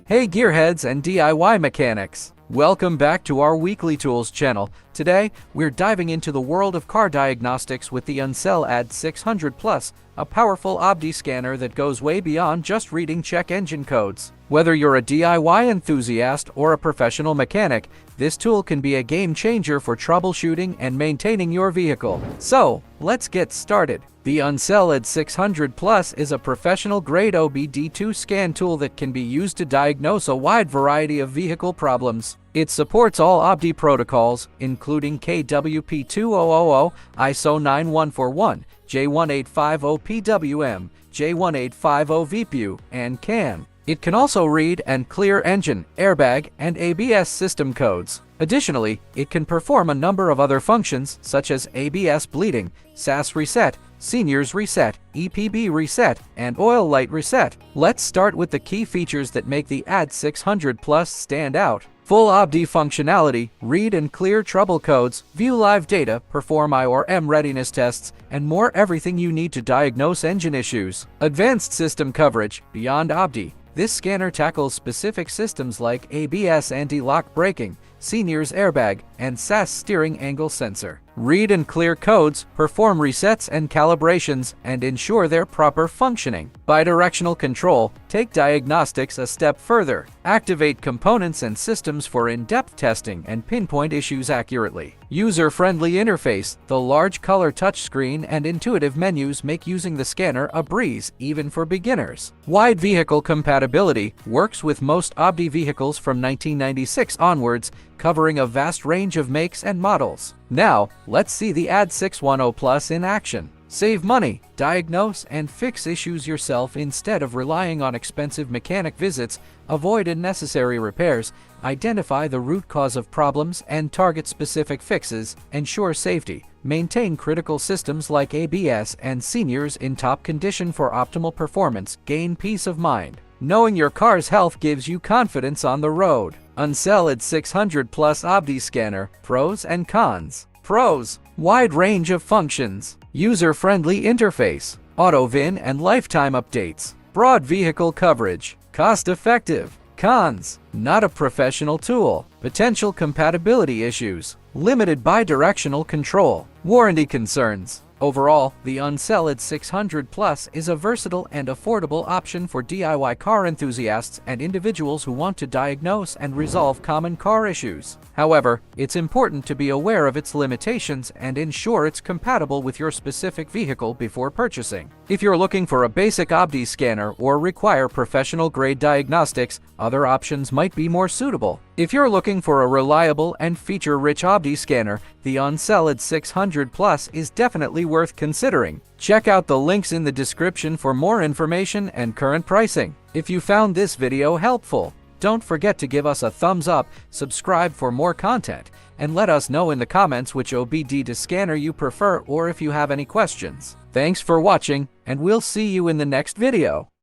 Hey gearheads and DIY mechanics! Welcome back to our weekly tools channel. Today, we're diving into the world of car diagnostics with the ANCEL AD610 Plus, a powerful OBD scanner that goes way beyond just reading check engine codes. Whether you're a DIY enthusiast or a professional mechanic, this tool can be a game changer for troubleshooting and maintaining your vehicle. So, let's get started. The ANCEL AD610 Plus is a professional-grade OBD2 scan tool that can be used to diagnose a wide variety of vehicle problems. It supports all OBD protocols, including KWP2000, ISO 9141, J1850PWM, J1850VPU, and CAN. It can also read and clear engine, airbag, and ABS system codes. Additionally, it can perform a number of other functions such as ABS bleeding, SAS reset, Seniors reset, EPB reset, and oil light reset. Let's start with the key features that make the AD610 Plus stand out. Full OBD functionality, read and clear trouble codes, view live data, perform I or M readiness tests, and more, everything you need to diagnose engine issues. Advanced system coverage, beyond OBD. This scanner tackles specific systems like ABS anti-lock braking, Seniors airbag, and SAS steering angle sensor. Read and clear codes, perform resets and calibrations, and ensure their proper functioning. Bi-directional control, take diagnostics a step further. Activate components and systems for in-depth testing and pinpoint issues accurately. User-friendly interface, the large color touchscreen and intuitive menus make using the scanner a breeze, even for beginners. Wide vehicle compatibility, works with most OBD vehicles from 1996 onwards, covering a vast range of makes and models. Now, let's see the AD610 Plus in action. Save money, diagnose and fix issues yourself instead of relying on expensive mechanic visits. Avoid unnecessary repairs, identify the root cause of problems and target specific fixes. Ensure safety, maintain critical systems like ABS and Seniors in top condition for optimal performance. Gain peace of mind. Knowing your car's health gives you confidence on the road. ANCEL AD610 Plus OBD Scanner, pros and cons. Pros: wide range of functions, user-friendly interface, auto-VIN and lifetime updates, broad vehicle coverage, cost-effective. Cons: not a professional tool, potential compatibility issues, limited bi-directional control, warranty concerns. Overall, the ANCEL AD610 Plus is a versatile and affordable option for DIY car enthusiasts and individuals who want to diagnose and resolve common car issues. However, it's important to be aware of its limitations and ensure it's compatible with your specific vehicle before purchasing. If you're looking for a basic OBD scanner or require professional-grade diagnostics, other options might be more suitable. If you're looking for a reliable and feature-rich OBD scanner, the ANCEL AD610 Plus is definitely worth considering. Check out the links in the description for more information and current pricing. If you found this video helpful, don't forget to give us a thumbs up, subscribe for more content, and let us know in the comments which OBD scanner you prefer or if you have any questions. Thanks for watching, and we'll see you in the next video.